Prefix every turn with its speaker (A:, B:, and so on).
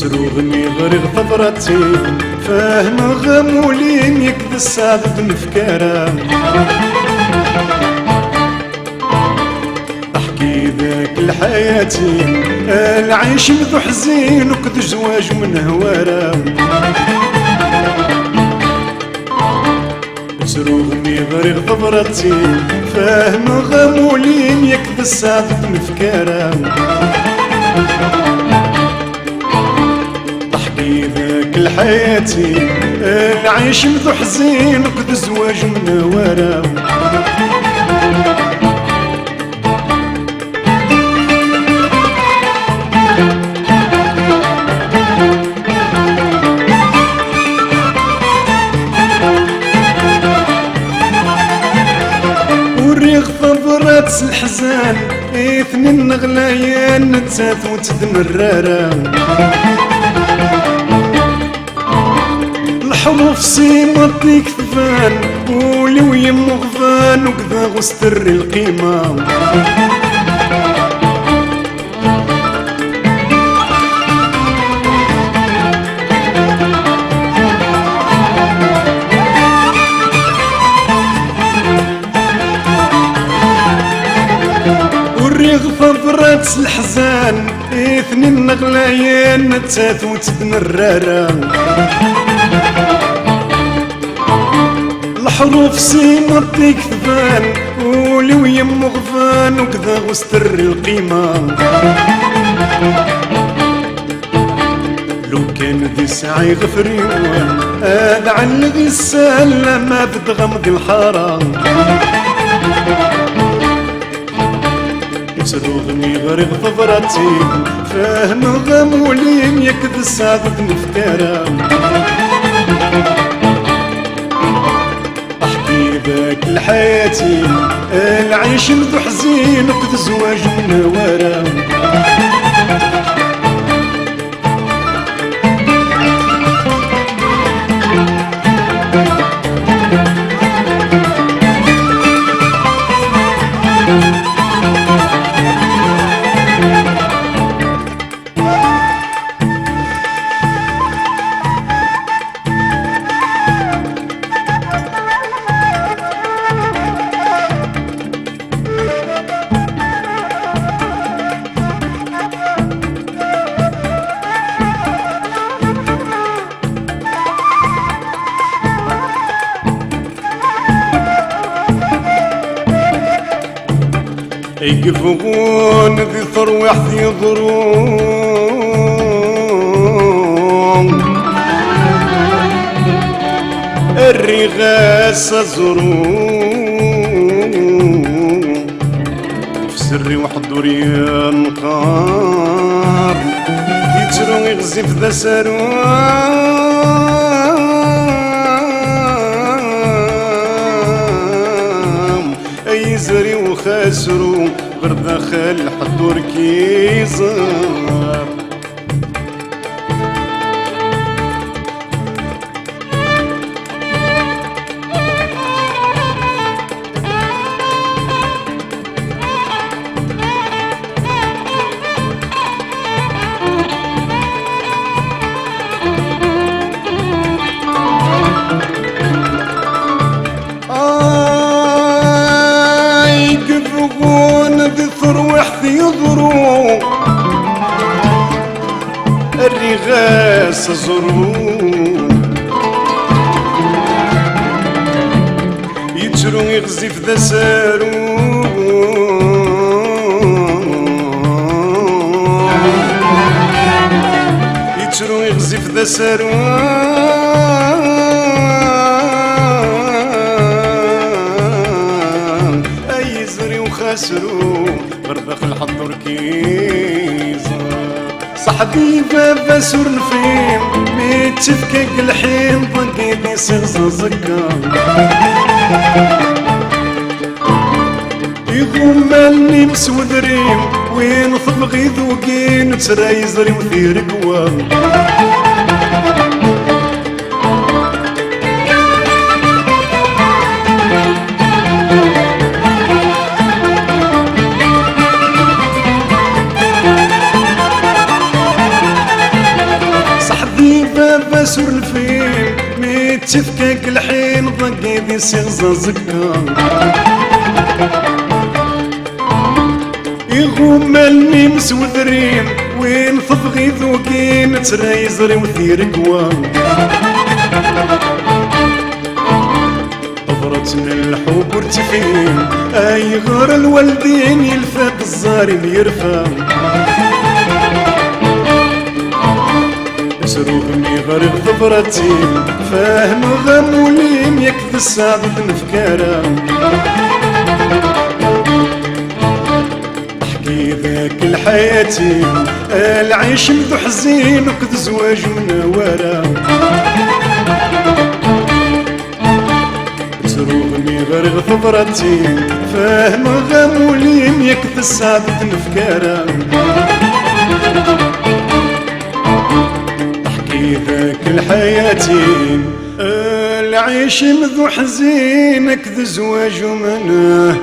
A: سروغني غريغ ثبرتي فاهم غمولين يكد السعد بنفكارا احكي ذاك لحياتي العيش مذو حزين وكد زواج من هوارا سروغني غريغ ثبرتي فاهم غمولين يكد السعد بنفكارا ذاك لحياتي العيش مذو حزين وكد زواج من ورا وريغ ثبرات الحزان اثنين غلايان نتات وتدمرارا الحروف سيمطني كثفان قولي ويم غفان وكذا غستر القيمة والريغ فضرات الحزان اثنين غلايان نتات وتدمرارا الحروف سيمطي كثبان قولي ويم غفان وكذا غستر القيمة لو كان ذي ساعي غفريوان هذا علقي السالة ما بتغمض الحرام سروغني غريب ثبرتي فاهم غمولين يكد السعد بنفكارا ذاك لحياتي العيش مذو حزين وكد زواج من ورا يقفون ذي ثروح ذي ضروم الرغاس زروم في سري وحضوري نقار يجرو يغزف ذا سروم اي زري وخاسرو غير داخل حضور كيزار يضرو الرغاس زرو يجرو يغزف ذا سارو يجرو يغزف ذا سارو اي زري وخاسرو داخل حضور كيزا صاحبي بابا سور نفيم ميتفكك الحين ضقيني سلسل زكا يغمالني مسود ريم وين طبغي ذوقين ترى يزري وثير قوام تفكاك الحين ضقي ذي سيغزا زكا يغوم الميمس وذريم وين تبغي ذوكين ترايزري وثير قوا طفرتنا الحب ورتفين اي غار الوالدين يلفاق الزارين يرفع سروغني غرق ظفرتي فاهم غموليم يكفي السعادة نفكارا احكي ذاك الحياتي العيش مذو حزين وكذ زواج من ورا سروغني غرق ظفرتي فاهم غموليم يكفي السعادة نفكارا ذاك الحياتين العيش مذو حزينك ذو زواج منه